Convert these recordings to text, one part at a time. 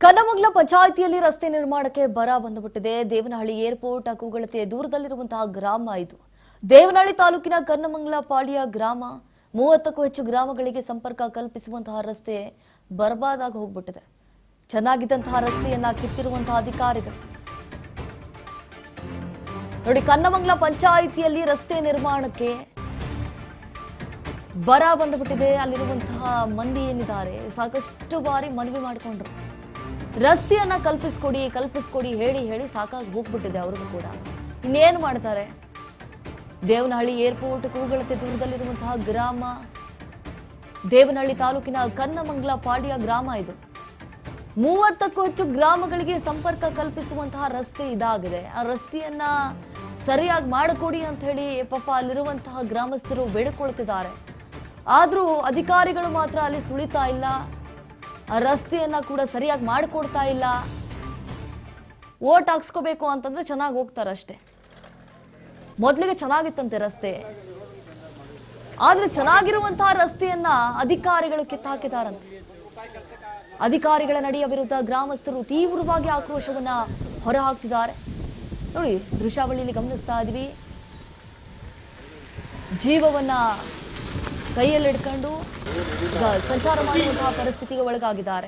ಕನ್ನಮಂಗಲ ಪಂಚಾಯಿತಿಯಲ್ಲಿ ರಸ್ತೆ ನಿರ್ಮಾಣಕ್ಕೆ ಬರ ಬಂದುಬಿಟ್ಟಿದೆ. ದೇವನಹಳ್ಳಿ ಏರ್ಪೋರ್ಟ್ ಕೂಗಳತೆ ದೂರದಲ್ಲಿರುವಂತಹ ಗ್ರಾಮ ಇದು. ದೇವನಹಳ್ಳಿ ತಾಲೂಕಿನ ಕನ್ನಮಂಗಲ ಪಾಳ್ಯ ಗ್ರಾಮ 30ಕ್ಕೂ ಹೆಚ್ಚು ಗ್ರಾಮಗಳಿಗೆ ಸಂಪರ್ಕ ಕಲ್ಪಿಸುವಂತಹ ರಸ್ತೆ ಬರ್ಬಾದಾಗಿ ಹೋಗ್ಬಿಟ್ಟಿದೆ. ಚೆನ್ನಾಗಿದ್ದಂತಹ ರಸ್ತೆಯನ್ನ ಕಿತ್ತಿರುವಂತಹ ಅಧಿಕಾರಿಗಳು ನೋಡಿ, ಕನ್ನಮಂಗಲ ಪಂಚಾಯಿತಿಯಲ್ಲಿ ರಸ್ತೆ ನಿರ್ಮಾಣಕ್ಕೆ ಬರ ಬಂದುಬಿಟ್ಟಿದೆ. ಅಲ್ಲಿರುವಂತಹ ಮಂದಿ ಏನಿದ್ದಾರೆ ಸಾಕಷ್ಟು ಬಾರಿ ಮನವಿ ಮಾಡಿಕೊಂಡ್ರು, ರಸ್ತೆಯನ್ನ ಕಲ್ಪಿಸ್ಕೊಡಿ ಹೇಳಿ ಸಾಕಾಗಿ ಹೋಗ್ಬಿಟ್ಟಿದೆ ಅವ್ರಿಗೂ ಕೂಡ. ಇನ್ನೇನು ಮಾಡ್ತಾರೆ? ದೇವನಹಳ್ಳಿ ಏರ್ಪೋರ್ಟ್ ಕೂಗಳತೆ ದೂರದಲ್ಲಿರುವಂತಹ ಗ್ರಾಮ, ದೇವನಹಳ್ಳಿ ತಾಲೂಕಿನ ಕನ್ನಮಂಗಲ ಪಾಳ್ಯ ಗ್ರಾಮ ಇದು. 30ಕ್ಕೂ ಹೆಚ್ಚು ಗ್ರಾಮಗಳಿಗೆ ಸಂಪರ್ಕ ಕಲ್ಪಿಸುವಂತಹ ರಸ್ತೆ ಇದಾಗಿದೆ. ಆ ರಸ್ತೆಯನ್ನ ಸರಿಯಾಗಿ ಮಾಡಿಕೊಡಿ ಅಂತ ಹೇಳಿ ಪಾಪ ಅಲ್ಲಿರುವಂತಹ ಗ್ರಾಮಸ್ಥರು ಬೇಡಿಕೊಳ್ತಿದ್ದಾರೆ. ಆದ್ರೂ ಅಧಿಕಾರಿಗಳು ಮಾತ್ರ ಅಲ್ಲಿ ಸುಳಿತಾ ಇಲ್ಲ, ಆ ರಸ್ತೆಯನ್ನ ಕೂಡ ಸರಿಯಾಗಿ ಮಾಡಿಕೊಡ್ತಾ ಇಲ್ಲ. ಓಟ್ ಹಾಕ್ಸ್ಕೋಬೇಕು ಅಂತಂದ್ರೆ ಚೆನ್ನಾಗಿ ಹೋಗ್ತಾರಷ್ಟೇ. ಮೊದಲಿಗೆ ಚೆನ್ನಾಗಿತ್ತಂತೆ ರಸ್ತೆ, ಆದ್ರೆ ಚೆನ್ನಾಗಿರುವಂತಹ ರಸ್ತೆಯನ್ನ ಅಧಿಕಾರಿಗಳು ಕಿತ್ತಾಕಿದಾರಂತೆ. ಅಧಿಕಾರಿಗಳ ನಡೆಯ ವಿರುದ್ಧ ಗ್ರಾಮಸ್ಥರು ತೀವ್ರವಾಗಿ ಆಕ್ರೋಶವನ್ನ ಹೊರಹಾಕ್ತಿದ್ದಾರೆ. ನೋಡಿ, ದೃಶ್ಯಾವಳಿಯಲ್ಲಿ ಗಮನಿಸ್ತಾ ಇದ್ವಿ, ಜೀವವನ್ನ ಕೈಯಲ್ಲಿಡ್ಕೊಂಡು ಸಂಚಾರ ಮಾಡುವಂತಹ ಪರಿಸ್ಥಿತಿಗೆ ಒಳಗಾಗಿದ್ದಾರೆ.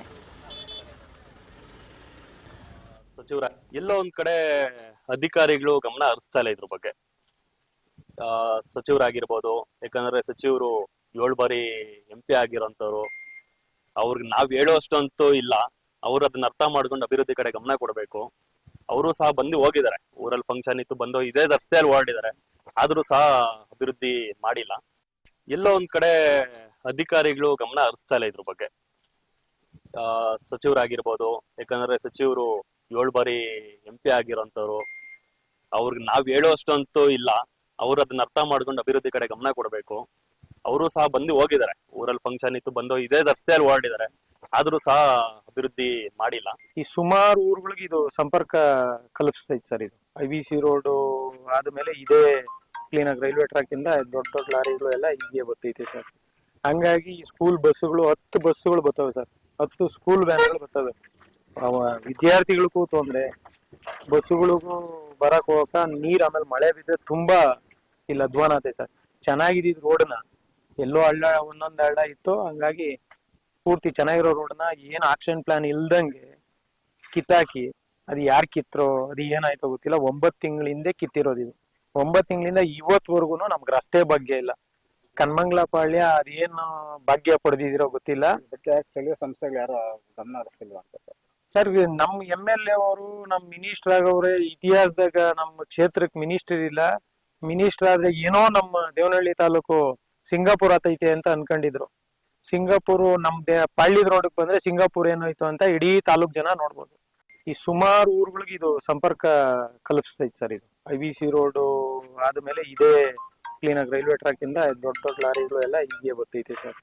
ಸಚಿವರ ಎಲ್ಲೋ ಒಂದ್ ಕಡೆ ಅಧಿಕಾರಿಗಳು ಗಮನ ಹರಿಸ್ತಾ ಇಲ್ಲ ಇದ್ರ ಬಗ್ಗೆ. ಸಚಿವರಾಗಿರ್ಬೋದು, ಯಾಕಂದ್ರೆ ಸಚಿವರು 7 ಬಾರಿ MP ಆಗಿರೋಂಥವ್ರು, ಅವ್ರಿಗೆ ನಾವ್ ಹೇಳೋಷ್ಟಂತೂ ಇಲ್ಲ. ಅವ್ರು ಅದನ್ನ ಅರ್ಥ ಮಾಡ್ಕೊಂಡು ಅಭಿವೃದ್ಧಿ ಕಡೆ ಗಮನ ಕೊಡ್ಬೇಕು. ಅವರು ಸಹ ಬಂದು ಹೋಗಿದ್ದಾರೆ, ಊರಲ್ಲಿ ಫಂಕ್ಷನ್ ಇತ್ತು, ಬಂದು ಇದೇ ರಸ್ತೆಯಲ್ಲಿ ಓಡಾಡಿದ್ದಾರೆ, ಆದ್ರೂ ಸಹ ಅಭಿವೃದ್ಧಿ ಮಾಡಿಲ್ಲ. ಎಲ್ಲೋ ಒಂದ್ ಕಡೆ ಅಧಿಕಾರಿಗಳು ಗಮನ ಹರಿಸ್ತಾ ಇಲ್ಲ ಇದ್ರ ಬಗ್ಗೆ. ಸಚಿವರಾಗಿರ್ಬೋದು, ಯಾಕಂದ್ರೆ ಸಚಿವರು 7 ಬಾರಿ MP ಆಗಿರೋಂಥವ್ರು, ಅವ್ರಿಗೆ ನಾವ್ ಹೇಳೋಷ್ಟಂತೂ ಇಲ್ಲ. ಅವ್ರು ಅದನ್ನ ಅರ್ಥ ಮಾಡ್ಕೊಂಡು ಅಭಿವೃದ್ಧಿ ಕಡೆ ಗಮನ ಕೊಡ್ಬೇಕು. ಅವರು ಸಹ ಬಂದು ಹೋಗಿದ್ದಾರೆ, ಊರಲ್ಲಿ ಫಂಕ್ಷನ್ ಇತ್ತು, ಬಂದು ಇದೇ ರಸ್ತೆಯಲ್ಲಿ ಓಡಾಡಿದ್ದಾರೆ, ಆದ್ರೂ ಸಹ ಅಭಿವೃದ್ಧಿ ಮಾಡಿಲ್ಲ. ಈ ಸುಮಾರು ಊರುಗಳಿಗೆ ಇದು ಸಂಪರ್ಕ ಕಲ್ಪಿಸ್ತೈತೆ ಸರ್. ಇದು IBC ರೋಡ್ ಆದ್ಮೇಲೆ ಇದೇ ಕ್ಲೀನ್ ಆಗಿ ರೈಲ್ವೆ ಟ್ರ್ಯಾಕ್ ಇಂದ ದೊಡ್ಡ ದೊಡ್ಡ ಲಾರಿಗಳು ಎಲ್ಲ ಹೀಗೆ ಬರ್ತೈತೆ ಸರ್. ಹಂಗಾಗಿ ಈ ಸ್ಕೂಲ್ ಬಸ್ಸುಗಳು 10 ಬಸ್ಸುಗಳು ಬರ್ತವೆ ಸರ್, 10 ಸ್ಕೂಲ್ ವ್ಯಾನ್ಗಳು ಬರ್ತವೆ. ವಿದ್ಯಾರ್ಥಿಗಳಿಗೂ ತೊಂದ್ರೆ, ಬಸ್ಸುಗಳಿಗೂ ಬರಕ್ ಹೋಗಕ ನೀರ್, ಆಮೇಲೆ ಮಳೆ ಬಿದ್ದರೆ ತುಂಬಾ ಇಲ್ಲಿ ಅಧ್ವಾನ ಆತೆ ಸರ್. ಚೆನ್ನಾಗಿದ್ದ ರೋಡ್ನ ಎಲ್ಲೋ ಒಂದೊಂದ್ ಹಳ್ಳ ಇತ್ತು, ಹಂಗಾಗಿ ಪೂರ್ತಿ ಚೆನ್ನಾಗಿರೋ ರೋಡ್ನ ಏನ್ ಆಕ್ಷನ್ ಪ್ಲಾನ್ ಇಲ್ದಂಗೆ ಕಿತ್ತಾಕಿ, ಅದು ಯಾರು ಕಿತ್ತರೋ ಅದು ಏನಾಯ್ತೋ ಗೊತ್ತಿಲ್ಲ. 9 ತಿಂಗಳ ಹಿಂದೆ ಕಿತ್ತಿರೋದು ಇದು. 9 ತಿಂಗಳಿಂದ ಇವತ್ವರೆಗೂ ನಮ್ಗೆ ರಸ್ತೆ ಬಗ್ಗೆ ಇಲ್ಲ. ಕನ್ನಮಂಗಲ ಪಾಳ್ಯ ಅದೇನು ಭಾಗ್ಯ ಪಡೆದಿದಿರೋ ಗೊತ್ತಿಲ್ಲ. ಸ್ಥಳೀಯ ಸಂಸ್ಥೆಗಳು ಯಾರು ಗಮನ ಹರಿಸಿಲ್ವಾ ಅಂತ ಸರ್. ನಮ್ MLA ಅವರು, ನಮ್ ಮಿನಿಸ್ಟರ್ ಆಗವ್ರೆ, ಇತಿಹಾಸದಾಗ ನಮ್ಮ ಕ್ಷೇತ್ರಕ್ಕೆ ಮಿನಿಸ್ಟರ್ ಇಲ್ಲ. ಮಿನಿಸ್ಟರ್ ಆದ್ರೆ ಏನೋ ನಮ್ಮ ದೇವನಹಳ್ಳಿ ತಾಲೂಕು ಸಿಂಗಾಪುರ್ ಆತೈತೆ ಅಂತ ಅನ್ಕೊಂಡಿದ್ರು. ಸಿಂಗಾಪುರ್ ನಮ್ ಪಾಳ್ಯದ ರೋಡ್ಗೆ ಬಂದ್ರೆ ಸಿಂಗಾಪುರ್ ಏನೋಯ್ತು ಅಂತ ಇಡೀ ತಾಲೂಕ್ ಜನ ನೋಡ್ಬೋದು. ಈ ಸುಮಾರು ಊರುಗಳಿಗೆ ಇದು ಸಂಪರ್ಕ ಕಲ್ಪಿಸ್ತೈತೆ ಸರ್. ಇದು IBC ರೋಡ್ ಆದ್ಮೇಲೆ ಇದೇ ಕ್ಲೀನ್ ಆಗಿ ರೈಲ್ವೆ ಟ್ರ್ಯಾಕ್ ಇಂದ ದೊಡ್ಡ ದೊಡ್ಡ ಲಾರಿಗಳು ಎಲ್ಲ ಹೀಗೆ ಬರ್ತೈತೆ ಸರ್.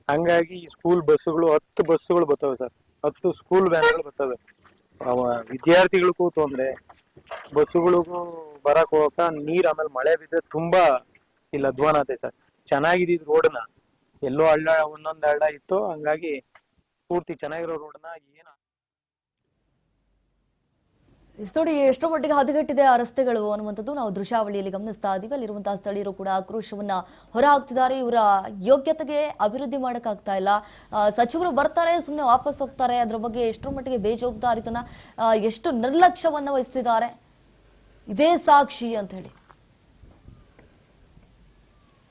ಹಂಗಾಗಿ ಈ ಸ್ಕೂಲ್ ಬಸ್ಸುಗಳು 10 ಬಸ್ಸುಗಳು ಬರ್ತವೆ ಸರ್, 10 ಸ್ಕೂಲ್ ವ್ಯಾನ್ಗಳು ಬರ್ತವೆ. ವಿದ್ಯಾರ್ಥಿಗಳಿಗೂ ತೊಂದ್ರೆ, ಬಸ್ಸುಗಳಿಗೂ ಬರಕ್ ಹೋಗಕ ನೀರ್, ಆಮೇಲೆ ಮಳೆ ಬಿದ್ದರೆ ತುಂಬಾ ಇಲ್ಲಿ ಅಧ್ವಾನ ಆತೆ ಸರ್. ಚೆನ್ನಾಗಿದ್ದ ರೋಡ್ನ ಎಲ್ಲೋ ಒಂದೊಂದ್ ಹಳ್ಳ ಇತ್ತು, ಹಂಗಾಗಿ ಪೂರ್ತಿ ಚೆನ್ನಾಗಿರೋ ರೋಡ್ನ ಏನ ನೋಡಿ ಎಷ್ಟೋ ಮಟ್ಟಿಗೆ ಹದಗೆಟ್ಟಿದೆ ಆ ರಸ್ತೆಗಳು ಅನ್ನುವಂಥದ್ದು ನಾವು ದೃಶ್ಯಾವಳಿಯಲ್ಲಿ ಗಮನಿಸ್ತಾ ಇದ್ದೀವಿ. ಅಲ್ಲಿರುವಂತಹ ಸ್ಥಳೀಯರು ಕೂಡ ಆಕ್ರೋಶವನ್ನ ಹೊರಹಾಕ್ತಿದ್ದಾರೆ. ಇವರ ಯೋಗ್ಯತೆಗೆ ಅಭಿವೃದ್ಧಿ ಮಾಡೋಕ್ಕಾಗ್ತಾ ಇಲ್ಲ. ಸಚಿವರು ಬರ್ತಾರೆ, ಸುಮ್ಮನೆ ವಾಪಸ್ ಹೋಗ್ತಾರೆ. ಅದ್ರ ಬಗ್ಗೆ ಎಷ್ಟೋ ಮಟ್ಟಿಗೆ ಬೇಜವಾಬ್ದಾರಿತನ, ಎಷ್ಟು ನಿರ್ಲಕ್ಷ್ಯವನ್ನ ವಹಿಸ್ತಿದ್ದಾರೆ, ಇದೇ ಸಾಕ್ಷಿ ಅಂತ ಹೇಳಿ